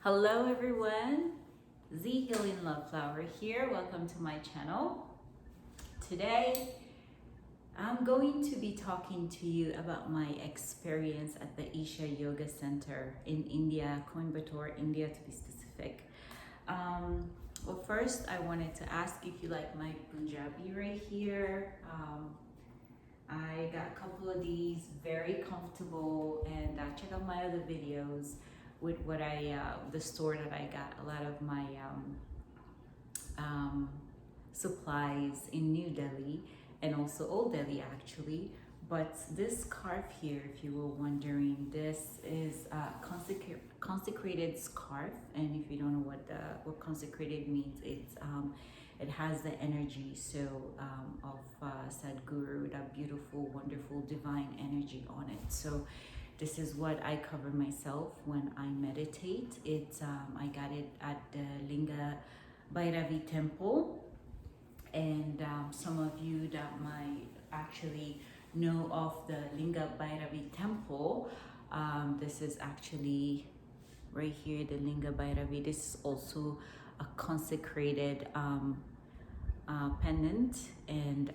Hello everyone, Z Healing Love Flower here. Welcome to my channel. Today I'm going to be talking to you about my experience at the Isha Yoga Center in India, Coimbatore, India to be specific. Well, first I wanted to ask if you like my Punjabi right here. I got a couple of these, very comfortable, and check out my other videos with what the store that I got a lot of my supplies in New Delhi and also Old Delhi actually. But this scarf here, if you were wondering, this is a consecrated scarf, and if you don't know what consecrated means, it has the energy of Sadhguru, that beautiful, wonderful, divine energy on it. So this is what I cover myself when I meditate. I got it at the Linga Bhairavi temple, and some of you that might actually know of the Linga Bhairavi temple, this is actually right here, the Linga Bhairavi. This is also a consecrated pendant, and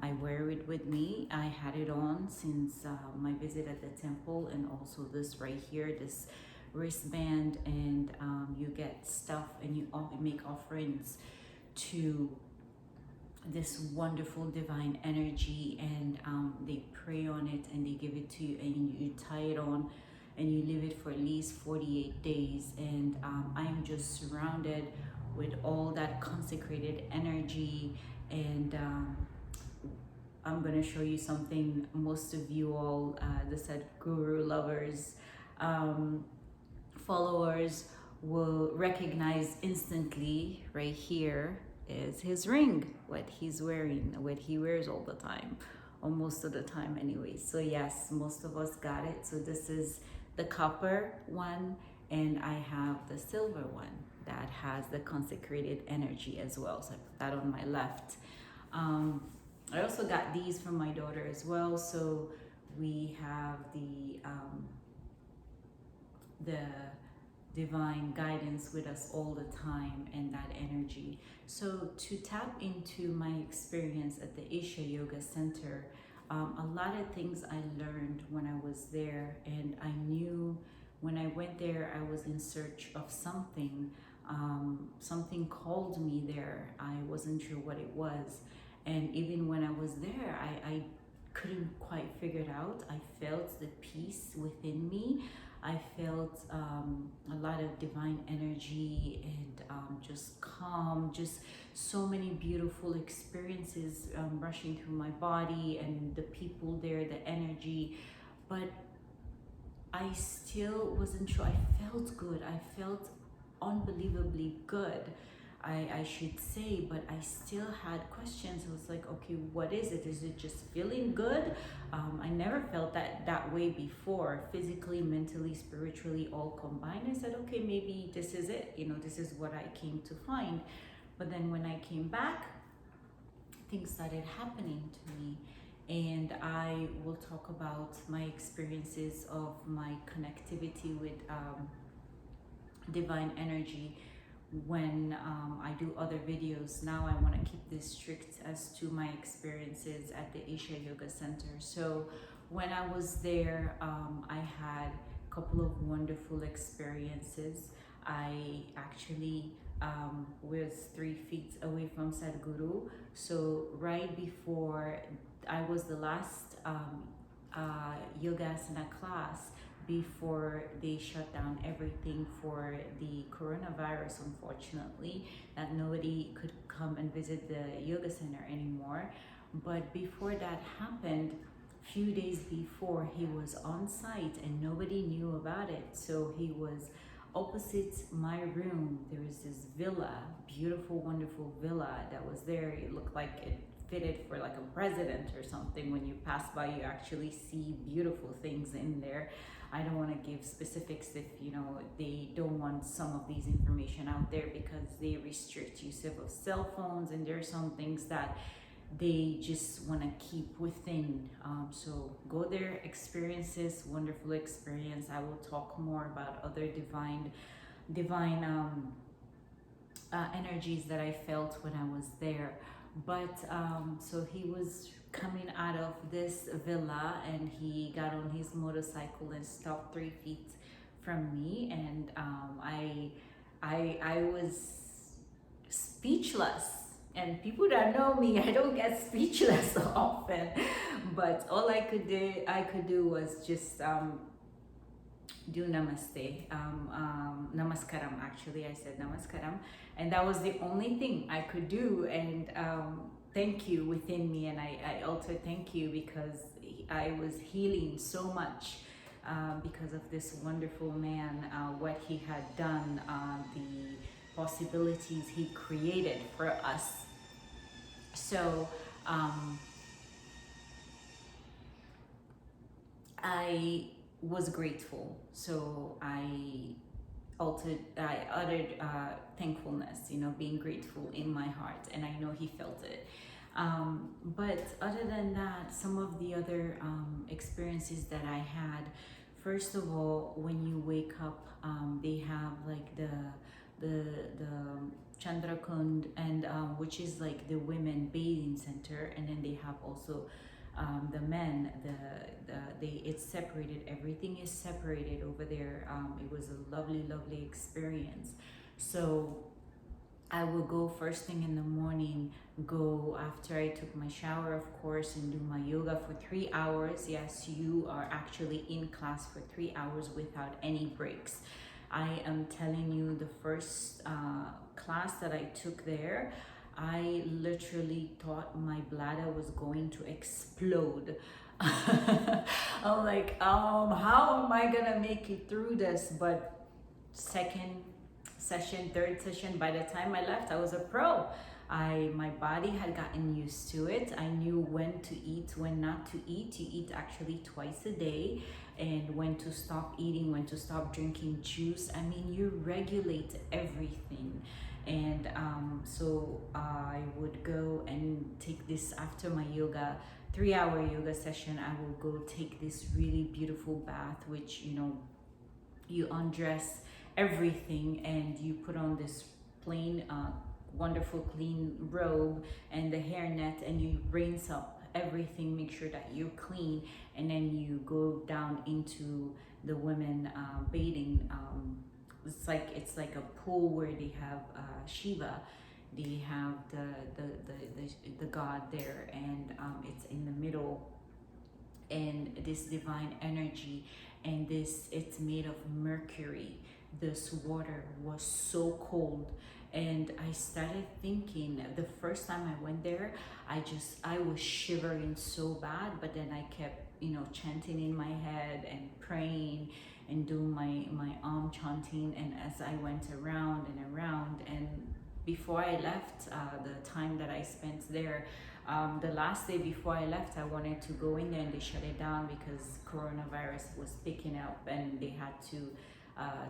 I wear it with me. I had it on since my visit at the temple, and also this right here, this wristband, and you get stuff and you make offerings to this wonderful divine energy, and they pray on it and they give it to you, and you tie it on and you leave it for at least 48 days, and I'm just surrounded with all that consecrated energy. And I'm going to show you something most of you all, the Sadhguru lovers, followers, will recognize instantly. Right here is his ring, what he's wearing, what he wears all the time, or most of the time anyway. So yes, most of us got it. So this is the copper one, and I have the silver one that has the consecrated energy as well. So I put that on my left. I also got these from my daughter as well. So we have the divine guidance with us all the time, and that energy. So to tap into my experience at the Isha Yoga Center, a lot of things I learned when I was there, and I knew when I went there I was in search of something. Something called me there. I wasn't sure what it was, and even when I was there, I couldn't quite figure it out. I felt the peace within me. I felt a lot of divine energy, and just calm, just so many beautiful experiences rushing through my body, and the people there, the energy. But I still wasn't sure. I felt good. I felt unbelievably good, I should say, but I still had questions. I was like, okay, what is it? Is it just feeling good? I never felt that way before, physically, mentally, spiritually, all combined. I said, okay, maybe this is it. This is what I came to find. But then when I came back, things started happening to me. And I will talk about my experiences of my connectivity with divine energy when I do other videos. Now I want to keep this strict as to my experiences at the Isha Yoga Center. So when I was there, I had a couple of wonderful experiences. I actually was 3 feet away from Sadhguru. So right before, I was the last yogasana class before they shut down everything for the coronavirus, unfortunately, that nobody could come and visit the yoga center anymore. But before that happened, few days before, he was on site and nobody knew about it. So he was opposite my room. There was this villa, beautiful, wonderful villa that was there. It looked like it fitted for like a president or something. When you pass by, you actually see beautiful things in there. I don't want to give specifics if they don't want some of these information out there, because they restrict use of cell phones, and there are some things that they just want to keep within. So go there, experience this wonderful experience. I will talk more about other divine energies that I felt when I was there. But so he was coming out of this villa, and he got on his motorcycle and stopped 3 feet from me, and I was speechless. And people that know me, I don't get speechless often. But all I could do was just do namaste, namaskaram. Actually, I said namaskaram, and that was the only thing I could do. And thank you within me, and I also thank you because I was healing so much because of this wonderful man, what he had done, the possibilities he created for us. So I was grateful. So I uttered thankfulness, being grateful in my heart, and I know he felt it. But other than that, some of the other experiences that I had, first of all, when you wake up, they have like the Chandrakund, and which is like the women bathing center, and then they have also the men, it's separated. Everything is separated over there. It was a lovely experience. So I will go first thing in the morning, go after I took my shower, of course, and do my yoga for 3 hours. Yes, you are actually in class for 3 hours without any breaks. I am telling you, the first class that I took there, I literally thought my bladder was going to explode. I'm like, how am I gonna make it through this? But second session, third session, by the time I left, I was a pro. My body had gotten used to it. I knew when to eat, when not to eat. You eat actually twice a day, and when to stop eating, when to stop drinking juice. I mean, you regulate everything. And so I would go and take this after my yoga, 3-hour yoga session. I will go take this really beautiful bath, which, you undress everything and you put on this plain, wonderful clean robe and the hairnet, and you rinse up everything, make sure that you're clean, and then you go down into the women bathing. It's like a pool where they have Shiva. They have the god there, and it's in the middle, and this divine energy, and it's made of mercury. This water was so cold, and I started thinking, the first time I went there, I was shivering so bad, but then I kept chanting in my head and praying and doing my chanting, and as I went around and around, and before I left, the time that I spent there, the last day before I left, I wanted to go in there, and they shut it down because coronavirus was picking up and they had to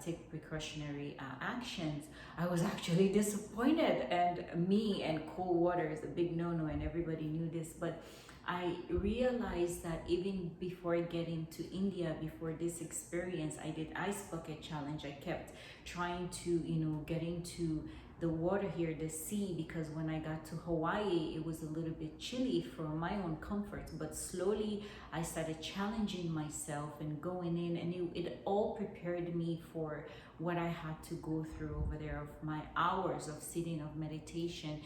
take precautionary actions. I was actually disappointed, and me and cold water is a big no-no, and everybody knew this, but I realized that even before getting to India, before this experience, I did ice bucket challenge. I kept trying to, get into the water here, the sea, because when I got to Hawaii, it was a little bit chilly for my own comfort. But slowly, I started challenging myself and going in, and it all prepared me for what I had to go through over there, of my hours of sitting, of meditation.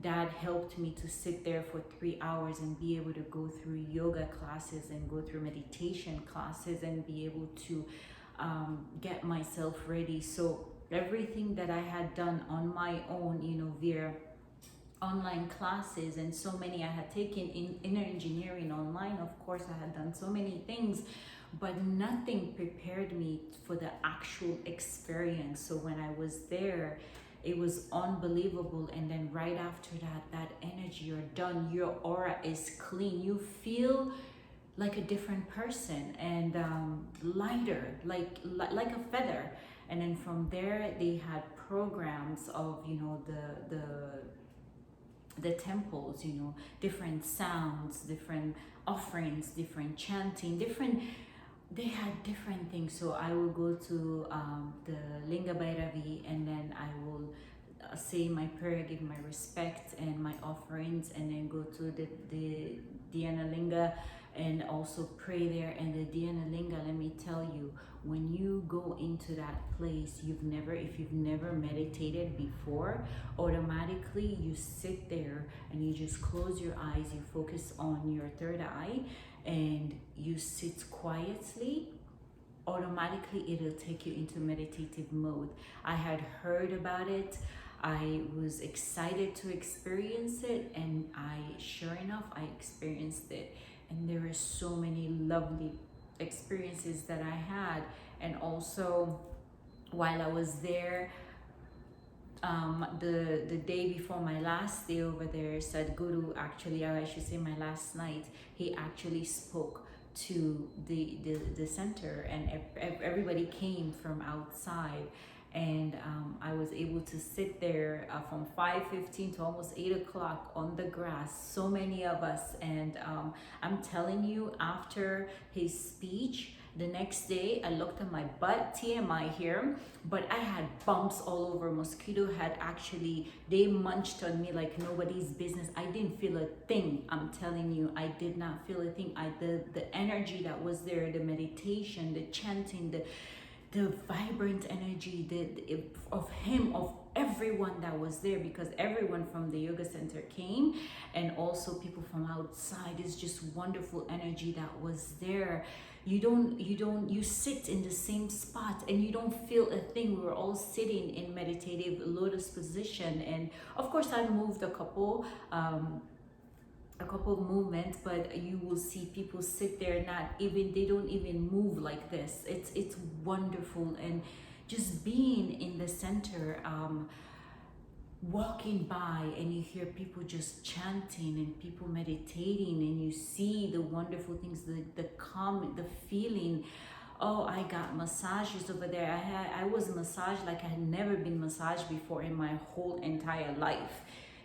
That helped me to sit there for 3 hours and be able to go through yoga classes and go through meditation classes and be able to get myself ready. So everything that I had done on my own, via online classes, and so many I had taken in inner engineering online, of course I had done so many things, but nothing prepared me for the actual experience. So when I was there, it was unbelievable. And then right after that energy, you're done, your aura is clean, you feel like a different person, and lighter, like a feather. And then from there, they had programs of the temples, different sounds, different offerings, different chanting, different they had different things. So I will go to the Linga Bhairavi, and then I will say my prayer, give my respect and my offerings, and then go to the Dhyana Linga and also pray there. And the Dhyana Linga, let me tell you, when you go into that place, if you've never meditated before, automatically you sit there and you just close your eyes, you focus on your third eye, and you sit quietly. Automatically it'll take you into meditative mode. I had heard about it, I was excited to experience it, and sure enough, I experienced it. And there are so many lovely experiences that I had. And also, while I was there, the day before my last day over there, Sadhguru, actually, or I should say my last night, he actually spoke to the center, and everybody came from outside. And I was able to sit there from 5:15 to almost 8 o'clock on the grass, so many of us. And I'm telling you, after his speech, the next day I looked at my butt, TMI here, but I had bumps all over. Mosquito had actually, they munched on me like nobody's business. I didn't feel a thing. I'm telling you, I did not feel a thing. The energy that was there, the meditation, the chanting, the vibrant energy of him, of everyone that was there, because everyone from the yoga center came, and also people from outside. Is just wonderful energy that was there. You sit in the same spot and you don't feel a thing. We were all sitting in meditative lotus position, and of course I moved a couple of movements, but you will see people sit there, they don't even move like this. It's wonderful. And just being in the center, walking by, and you hear people just chanting and people meditating, and you see the wonderful things, the calm, the feeling. Oh, I got massages over there. I was massaged like I had never been massaged before in my whole entire life.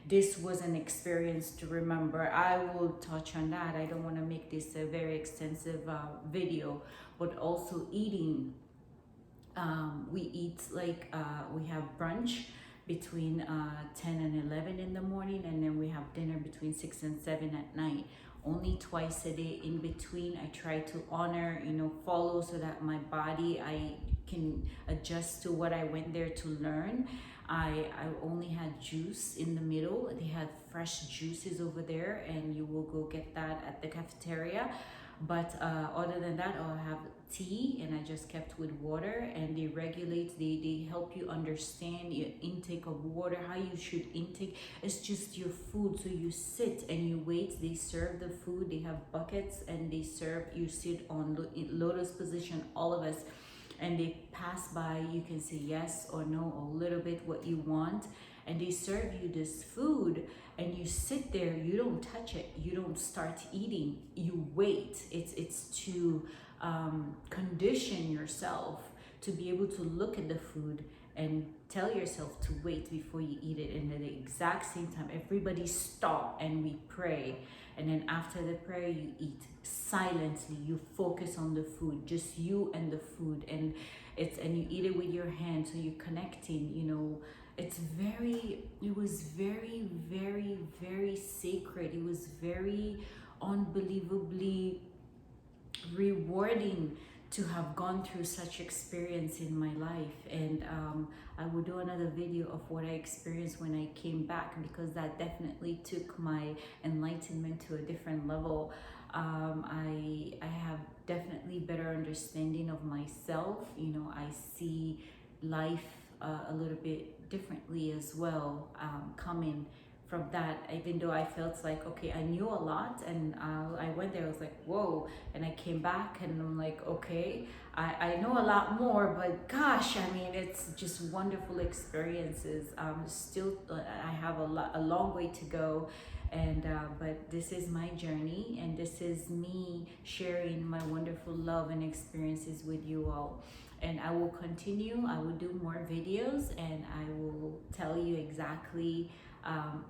This was an experience to remember. I will touch on that. I don't want to make this a very extensive video, but also eating. We eat we have brunch between 10 and 11 in the morning, and then we have dinner between 6 and 7 at night. Only twice a day in between. I try to honor, follow, so that my body, I can adjust to what I went there to learn. I only had juice in the middle. They had fresh juices over there, and you will go get that at the cafeteria. But other than that, I'll have tea, and I just kept with water. And they regulate, they help you understand your intake of water, how you should intake. It's just your food. So you sit and you wait. They serve the food. They have buckets, and they serve. You sit on lotus position, all of us. And they pass by, you can say yes or no, a little bit what you want, and they serve you this food, and you sit there, you don't touch it, you don't start eating, you wait. It's to condition yourself to be able to look at the food and tell yourself to wait before you eat it. And at the exact same time, everybody stop and we pray. And then after the prayer, you eat silently. You focus on the food, just you and the food, and you eat it with your hands. So you're connecting. It was very, very, very sacred. It was very unbelievably rewarding to have gone through such experience in my life. And I will do another video of what I experienced when I came back, because that definitely took my enlightenment to a different level. I have definitely better understanding of myself. I see life a little bit differently as well, coming from that. Even though I felt like, okay, I knew a lot, and I went there, I was like, whoa, and I came back and I'm like, okay, I know a lot more, but gosh, I mean, it's just wonderful experiences. Still, I have a long way to go, and but this is my journey, and this is me sharing my wonderful love and experiences with you all. And I will continue. I will do more videos, and I will tell you exactly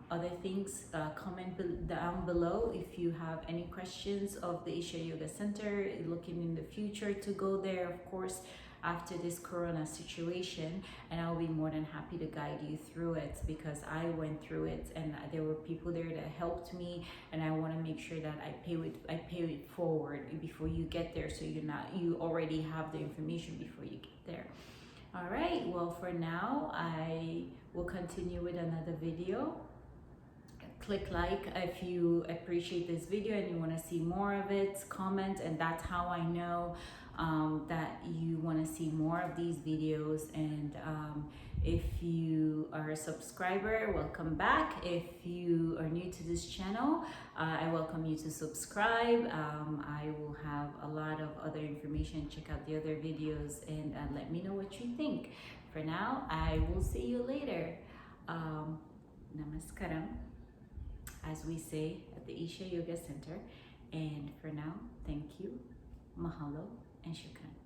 Other things, comment down below if you have any questions of the Isha Yoga Center, looking in the future to go there, of course, after this corona situation, and I'll be more than happy to guide you through it, because I went through it and there were people there that helped me, and I want to make sure that I pay it forward before you get there, so you already have the information before you get there. All right, well, for now I will continue with another video. Click like if you appreciate this video and you want to see more of it. Comment, and that's how I know that you want to see more of these videos. And if you are a subscriber, welcome back. If you are new to this channel, I welcome you to subscribe. I will have a lot of other information. Check out the other videos and let me know what you think. For now, I will see you later. Namaskaram, as we say at the Isha Yoga Center. And for now, thank you, mahalo, and shukran.